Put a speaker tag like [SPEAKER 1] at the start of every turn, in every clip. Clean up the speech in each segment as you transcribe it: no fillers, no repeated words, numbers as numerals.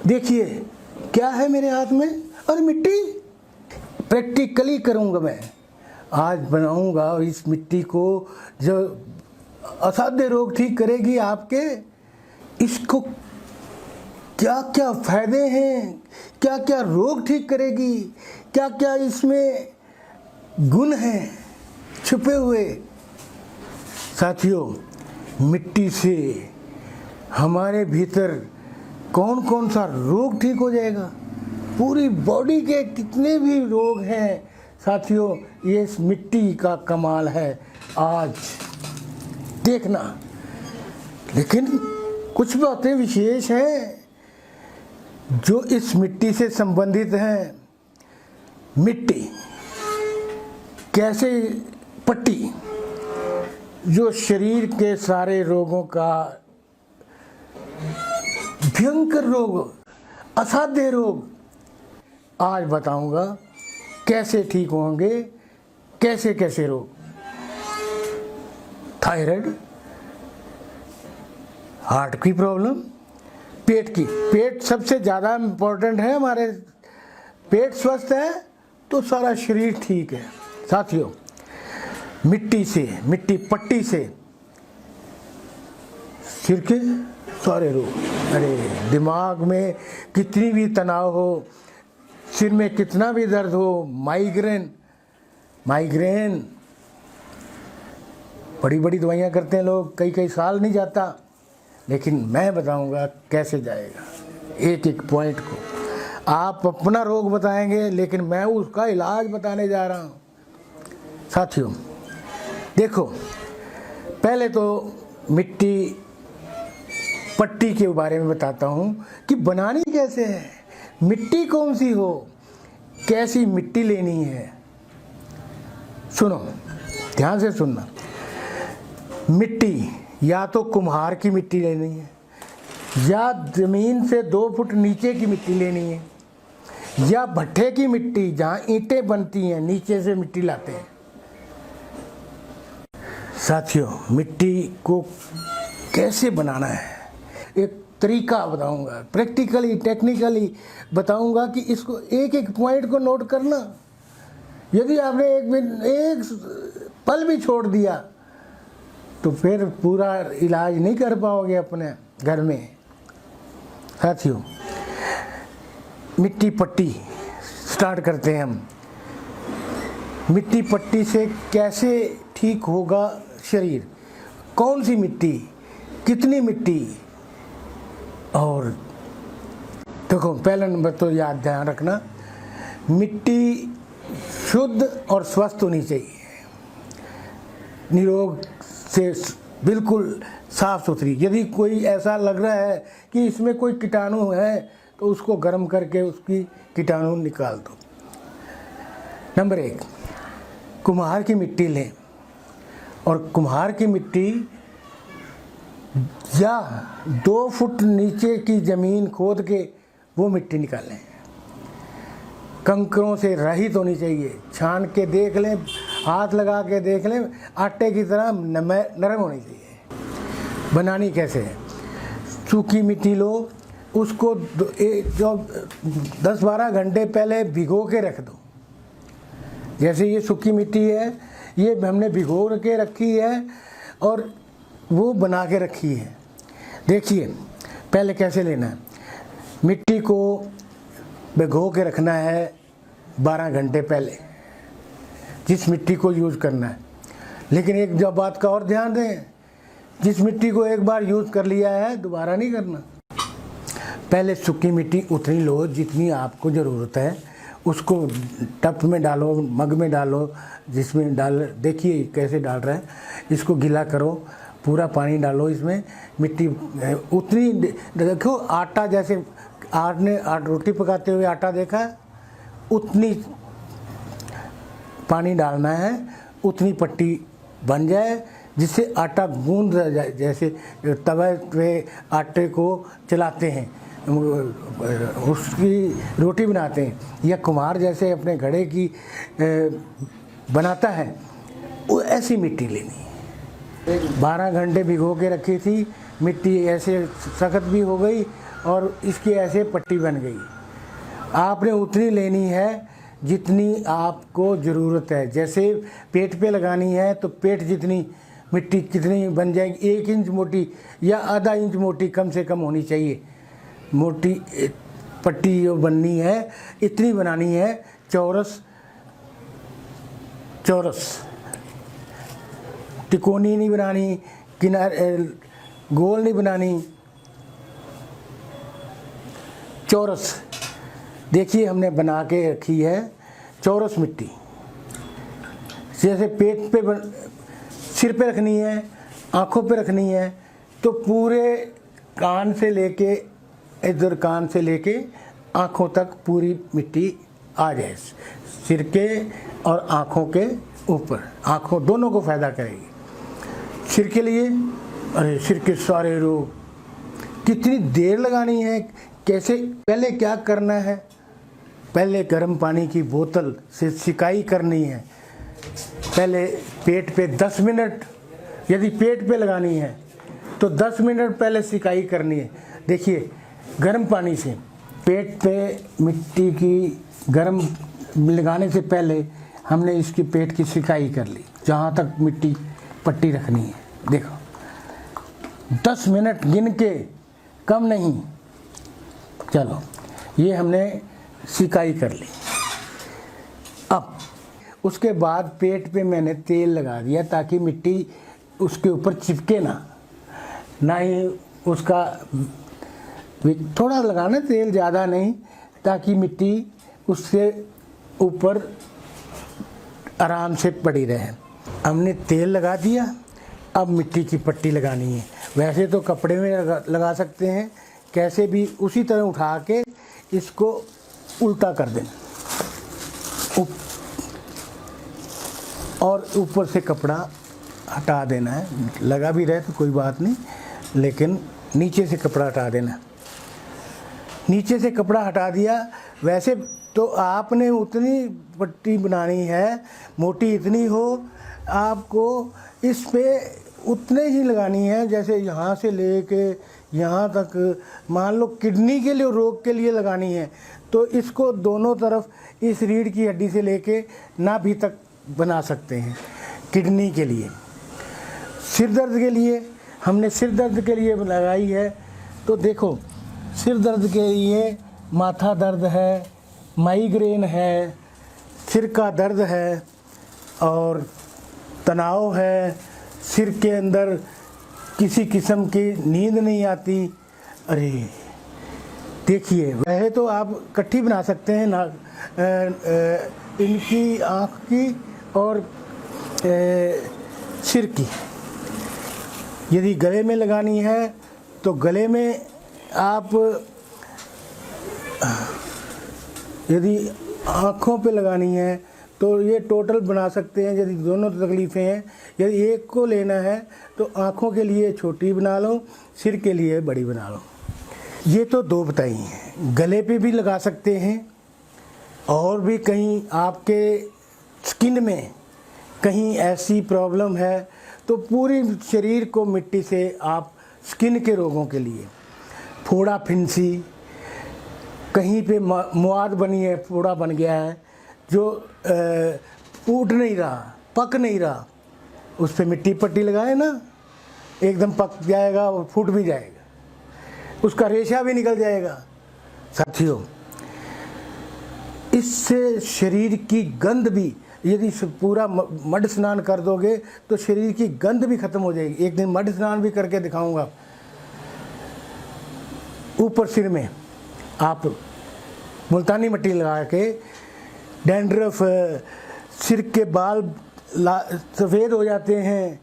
[SPEAKER 1] देखिए क्या है मेरे हाथ में, और मिट्टी प्रैक्टिकली करूँगा मैं। आज बनाऊँगा इस मिट्टी को जो असाध्य रोग ठीक करेगी आपके। इसको क्या क्या फायदे हैं, क्या क्या रोग ठीक करेगी, क्या क्या इसमें गुण हैं छुपे हुए। साथियों, मिट्टी से हमारे भीतर कौन कौन सा रोग ठीक हो जाएगा, पूरी बॉडी के कितने भी रोग हैं साथियों, ये इस मिट्टी का कमाल है। आज देखना, लेकिन कुछ बातें विशेष हैं जो इस मिट्टी से संबंधित हैं। मिट्टी कैसे पट्टी जो शरीर के सारे रोगों का भयंकर रोग, असाध्य रोग आज बताऊंगा कैसे ठीक होंगे, कैसे कैसे रोग। थायराइड, हार्ट की प्रॉब्लम, पेट सबसे ज़्यादा इम्पोर्टेंट है। हमारे पेट स्वस्थ है तो सारा शरीर ठीक है। साथियों, मिट्टी पट्टी से सिर के सारे रोग, अरे दिमाग में कितनी भी तनाव हो, सिर में कितना भी दर्द हो, माइग्रेन बड़ी बड़ी दवाइयाँ करते हैं लोग, कई साल नहीं जाता, लेकिन मैं बताऊंगा कैसे जाएगा। एक एक पॉइंट को आप अपना रोग बताएंगे, लेकिन मैं उसका इलाज बताने जा रहा हूँ। साथियों देखो, पहले तो मिट्टी पट्टी के बारे में बताता हूँ कि बनानी कैसे है, मिट्टी कौन सी हो, कैसी मिट्टी लेनी है। सुनो, ध्यान से सुनना। मिट्टी या तो कुम्हार की मिट्टी लेनी है, या ज़मीन से 2 फुट नीचे की मिट्टी लेनी है, या भट्ठे की मिट्टी जहाँ ईंटें बनती हैं नीचे से मिट्टी लाते हैं। साथियों, मिट्टी को कैसे बनाना है एक तरीका बताऊंगा, प्रैक्टिकली टेक्निकली बताऊंगा कि इसको एक एक पॉइंट को नोट करना। यदि आपने एक पल भी छोड़ दिया तो फिर पूरा इलाज नहीं कर पाओगे अपने घर में। साथियों, मिट्टी पट्टी स्टार्ट करते हैं हम। मिट्टी पट्टी से कैसे ठीक होगा शरीर, कौन सी मिट्टी, कितनी मिट्टी। और देखो, पहला नंबर तो याद ध्यान रखना, मिट्टी शुद्ध और स्वस्थ होनी चाहिए, निरोग से बिल्कुल साफ सुथरी। यदि कोई ऐसा लग रहा है कि इसमें कोई कीटाणु है तो उसको गर्म करके उसकी कीटाणु निकाल दो। नंबर 1, कुम्हार की मिट्टी लें, और कुम्हार की मिट्टी या 2 फुट नीचे की ज़मीन खोद के वो मिट्टी निकालें। कंकरों से रहित होनी चाहिए, छान के देख लें, हाथ लगा के देख लें, आटे की तरह नरम होनी चाहिए। बनानी कैसे है, सूखी मिट्टी लो, उसको जो 10-12 घंटे पहले भिगो के रख दो। जैसे ये सूखी मिट्टी है, ये हमने भिगो के रखी है और वो बना के रखी है। देखिए पहले कैसे लेना है, मिट्टी को भिगो के रखना है 12 घंटे पहले, जिस मिट्टी को यूज़ करना है। लेकिन एक जो बात का और ध्यान दें, जिस मिट्टी को एक बार यूज़ कर लिया है दोबारा नहीं करना। पहले सूखी मिट्टी उतनी लो जितनी आपको ज़रूरत है, उसको टप में डालो, मग में डालो, जिसमें देखिए कैसे डाल रहा है, इसको गीला करो, पूरा पानी डालो इसमें। मिट्टी उतनी देखो, आटा जैसे आपने रोटी पकाते हुए आटा देखा है, उतनी पानी डालना है, उतनी पट्टी बन जाए, जिससे आटा गूंद जाए। जैसे तवे पे आटे को चलाते हैं, उसकी रोटी बनाते हैं, या कुम्हार जैसे अपने घड़े की बनाता है, वो ऐसी मिट्टी लेनी है। 12 घंटे भिगो के रखी थी मिट्टी, ऐसे सख्त भी हो गई और इसकी ऐसे पट्टी बन गई। आपने उतनी लेनी है जितनी आपको ज़रूरत है। जैसे पेट पे लगानी है तो पेट जितनी मिट्टी कितनी बन जाएगी, 1 इंच मोटी या आधा इंच मोटी कम से कम होनी चाहिए। मोटी पट्टी जो बननी है इतनी बनानी है, चौरस तिकोनी नहीं बनानी, किनारे गोल नहीं बनानी, चौरस। देखिए हमने बना के रखी है चौरस मिट्टी। जैसे पेट पे सिर पे रखनी है, आँखों पे रखनी है, तो पूरे कान से लेके इधर कान से लेके आँखों तक पूरी मिट्टी आ जाए, सिर के और आँखों के ऊपर। आँखों दोनों को फ़ायदा करेगी। सिर के लिए, अरे सिर के सारे रोग। कितनी देर लगानी है, कैसे, पहले क्या करना है, पहले गर्म पानी की बोतल से सिकाई करनी है। पहले पेट पे 10 मिनट, यदि पेट पे लगानी है तो 10 मिनट पहले सिकाई करनी है। देखिए गर्म पानी से पेट पे मिट्टी की गर्म लगाने से पहले हमने इसकी पेट की सिकाई कर ली, जहाँ तक मिट्टी पट्टी रखनी है। देखो 10 मिनट गिन के, कम नहीं। चलो ये हमने सिकाई कर ली। अब उसके बाद पेट पे मैंने तेल लगा दिया ताकि मिट्टी उसके ऊपर चिपके ना ही उसका, थोड़ा लगाना तेल, ज़्यादा नहीं, ताकि मिट्टी उससे ऊपर आराम से पड़ी रहे। हमने तेल लगा दिया, अब मिट्टी की पट्टी लगानी है। वैसे तो कपड़े में लगा सकते हैं, कैसे भी उसी तरह उठा के इसको उल्टा कर देना और ऊपर से कपड़ा हटा देना है। लगा भी रहे तो कोई बात नहीं, लेकिन नीचे से कपड़ा हटा देना। नीचे से कपड़ा हटा दिया। वैसे तो आपने उतनी पट्टी बनानी है, मोटी इतनी हो, आपको इस पे उतने ही लगानी है। जैसे यहाँ से लेके यहाँ तक, मान लो किडनी के लिए, रोग के लिए लगानी है तो इसको दोनों तरफ इस रीढ़ की हड्डी से लेके नाभि तक बना सकते हैं किडनी के लिए। सिर दर्द के लिए हमने सिर दर्द के लिए लगाई है। तो देखो सिर दर्द के लिए माथा दर्द है, माइग्रेन है, सिर का दर्द है और तनाव है, सिर के अंदर किसी किस्म की नींद नहीं आती। अरे देखिए, वैसे तो आप इकट्ठी बना सकते हैं ना, इनकी आँख की और सिर की। यदि गले में लगानी है तो गले में आप, यदि आँखों पे लगानी है तो ये टोटल बना सकते हैं। यदि दोनों तकलीफ़ें हैं, यदि एक को लेना है तो आँखों के लिए छोटी बना लो, सिर के लिए बड़ी बना लो। ये तो 2 बताई हैं। गले पे भी लगा सकते हैं, और भी कहीं आपके स्किन में कहीं ऐसी प्रॉब्लम है तो पूरी शरीर को मिट्टी से आप स्किन के रोगों के लिए, फोड़ा फिंसी, कहीं पे मुआद बनी है, फोड़ा बन गया है जो फूट नहीं रहा, पक नहीं रहा, उस पर मिट्टी पट्टी लगाए ना, एकदम पक जाएगा और फूट भी जाएगा, उसका रेशा भी निकल जाएगा। साथियों, इससे शरीर की गंध भी, यदि पूरा मड स्नान कर दोगे तो शरीर की गंध भी खत्म हो जाएगी। एक दिन मड स्नान भी करके दिखाऊंगा। ऊपर सिर में आप मुल्तानी मिट्टी लगा के, डैंड्रफ, सिर के बाल सफ़ेद हो जाते हैं,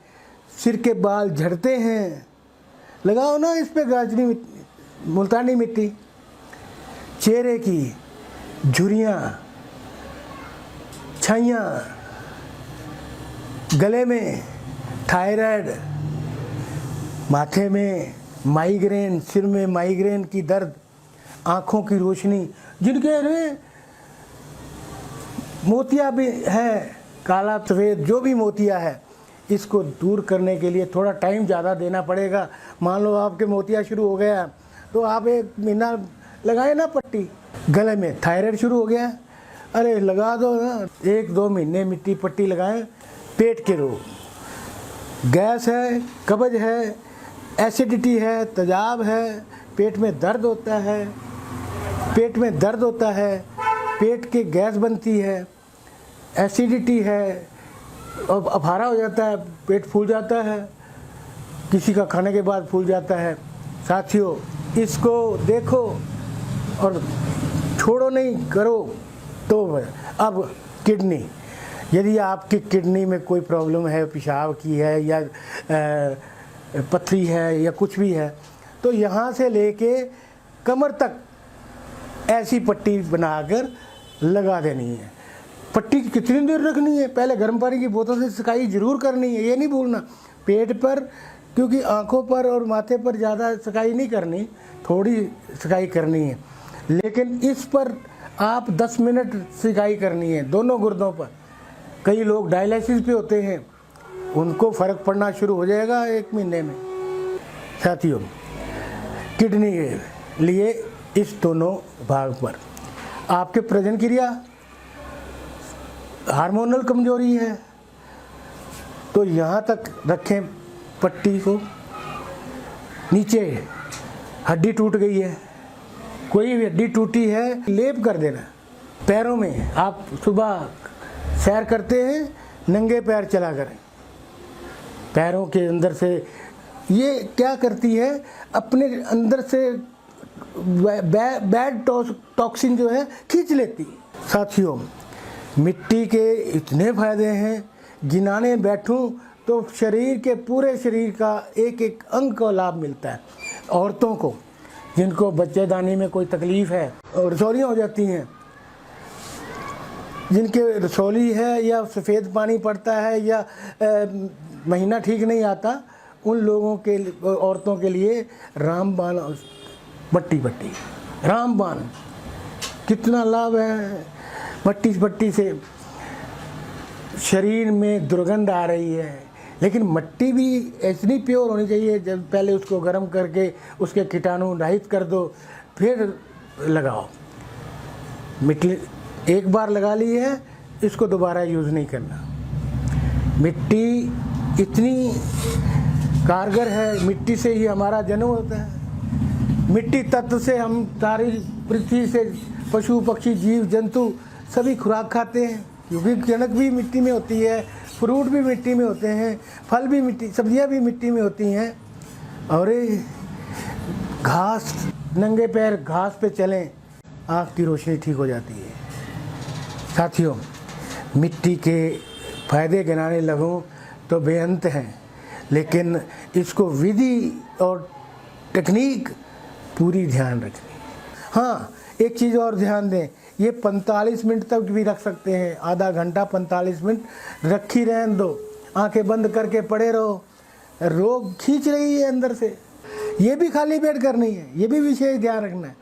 [SPEAKER 1] सिर के बाल झड़ते हैं, लगाओ ना इस पे गाजरी मुल्तानी मिट्टी। चेहरे की झुर्रियाँ, छाइयाँ, गले में थायराइड, माथे में माइग्रेन, सिर में माइग्रेन की दर्द, आँखों की रोशनी, जिनके अरे मोतिया भी है, काला सफ़ेद जो भी मोतिया है, इसको दूर करने के लिए थोड़ा टाइम ज़्यादा देना पड़ेगा। मान लो आपके मोतिया शुरू हो गया तो आप 1 महीना लगाए ना पट्टी। गले में थायराइड शुरू हो गया, अरे लगा दो ना, 1-2 महीने मिट्टी पट्टी लगाएं। पेट के रोग, गैस है, कब्ज है, एसिडिटी है, तेजाब है, पेट में दर्द होता है, पेट के गैस बनती है, एसिडिटी है, और अफारा हो जाता है, पेट फूल जाता है, किसी का खाने के बाद फूल जाता है। साथियों, इसको देखो और छोड़ो नहीं, करो। तो अब किडनी, यदि आपकी किडनी में कोई प्रॉब्लम है, पेशाब की है या पथरी है या कुछ भी है, तो यहाँ से लेके कमर तक ऐसी पट्टी बनाकर लगा देनी है। पट्टी कितनी देर रखनी है? पहले गर्म पानी की बोतल से सिकाई जरूर करनी है, ये नहीं भूलना। पेट पर, क्योंकि आंखों पर और माथे पर ज़्यादा सिकाई नहीं करनी, थोड़ी सिकाई करनी है, लेकिन इस पर आप 10 मिनट सिकाई करनी है, दोनों गुर्दों पर। कई लोग डायलिसिस पे होते हैं, उनको फ़र्क पड़ना शुरू हो जाएगा 1 महीने में। साथियों, किडनी के लिए इस दोनों भाग पर आपके प्रजनन क्रिया, हार्मोनल कमजोरी है, तो यहाँ तक रखें पट्टी को। नीचे हड्डी टूट गई है, कोई भी हड्डी टूटी है, लेप कर देना। पैरों में आप सुबह सैर करते हैं, नंगे पैर चला करें। पैरों के अंदर से ये क्या करती है, अपने अंदर से बैड टॉक्सिन जो है खींच लेती है। साथियों, मिट्टी के इतने फायदे हैं, गिनाने बैठूं तो शरीर के पूरे शरीर का एक एक अंग को लाभ मिलता है। औरतों को जिनको बच्चेदानी में कोई तकलीफ़ है और रसौलियाँ हो जाती हैं, जिनके रसौली है या सफ़ेद पानी पड़ता है या महीना ठीक नहीं आता, उन लोगों के, औरतों के लिए रामबाण पट्टी रामबाण कितना लाभ है। पट्टी से शरीर में दुर्गंध आ रही है, लेकिन मिट्टी भी इतनी प्योर होनी चाहिए, जब पहले उसको गर्म करके उसके कीटाणु रहित कर दो, फिर लगाओ। मिट्टी एक बार लगा ली है, इसको दोबारा यूज़ नहीं करना। मिट्टी इतनी कारगर है, मिट्टी से ही हमारा जन्म होता है। मिट्टी तत्व से हम सारी पृथ्वी से पशु पक्षी जीव जंतु सभी खुराक खाते हैं, क्योंकि कणक भी मिट्टी में होती है, फ्रूट भी मिट्टी में होते हैं, फल भी मिट्टी, सब्जियां भी मिट्टी में होती हैं। और घास, नंगे पैर घास पे चलें, आँख की रोशनी ठीक हो जाती है। साथियों, मिट्टी के फायदे गिनाने लगूं तो बेअंत हैं, लेकिन इसको विधि और टेक्निक पूरी ध्यान रखनी। हाँ, एक चीज़ और ध्यान दें, ये 45 मिनट तक भी रख सकते हैं, आधा घंटा 45 मिनट रखी रहने दो, आंखें बंद करके पड़े रहो। रोग खींच रही है अंदर से, ये भी खाली पेट करनी है, ये भी विशेष ध्यान रखना है।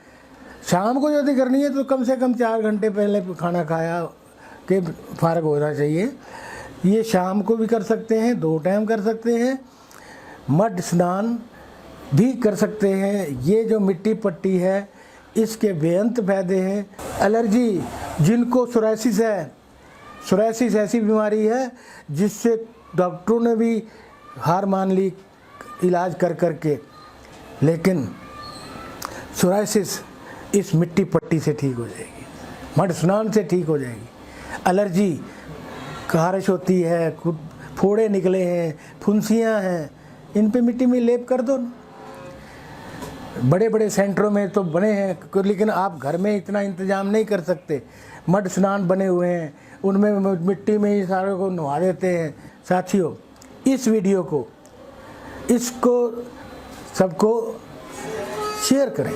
[SPEAKER 1] शाम को यदि करनी है तो कम से कम 4 घंटे पहले खाना खाया के फारग होना चाहिए। ये शाम को भी कर सकते हैं, 2 टाइम कर सकते हैं, मड स्नान भी कर सकते हैं। ये जो मिट्टी पट्टी है, इसके बेअंत फायदे हैं। एलर्जी, जिनको सोराइसिस है, सोराइसिस ऐसी बीमारी है जिससे डॉक्टरों ने भी हार मान ली इलाज कर करके, लेकिन सोराइसिस इस मिट्टी पट्टी से ठीक हो जाएगी, मड स्नान से ठीक हो जाएगी। एलर्जी, खारिश होती है, फोड़े निकले हैं, फुंसियाँ हैं, इन पे मिट्टी में लेप कर दो। बड़े बड़े सेंटरों में तो बने हैं, लेकिन आप घर में इतना इंतजाम नहीं कर सकते। मड स्नान बने हुए हैं, उनमें मिट्टी में ही सारे को नहा देते हैं। साथियों, इस वीडियो को, इसको सबको शेयर करें।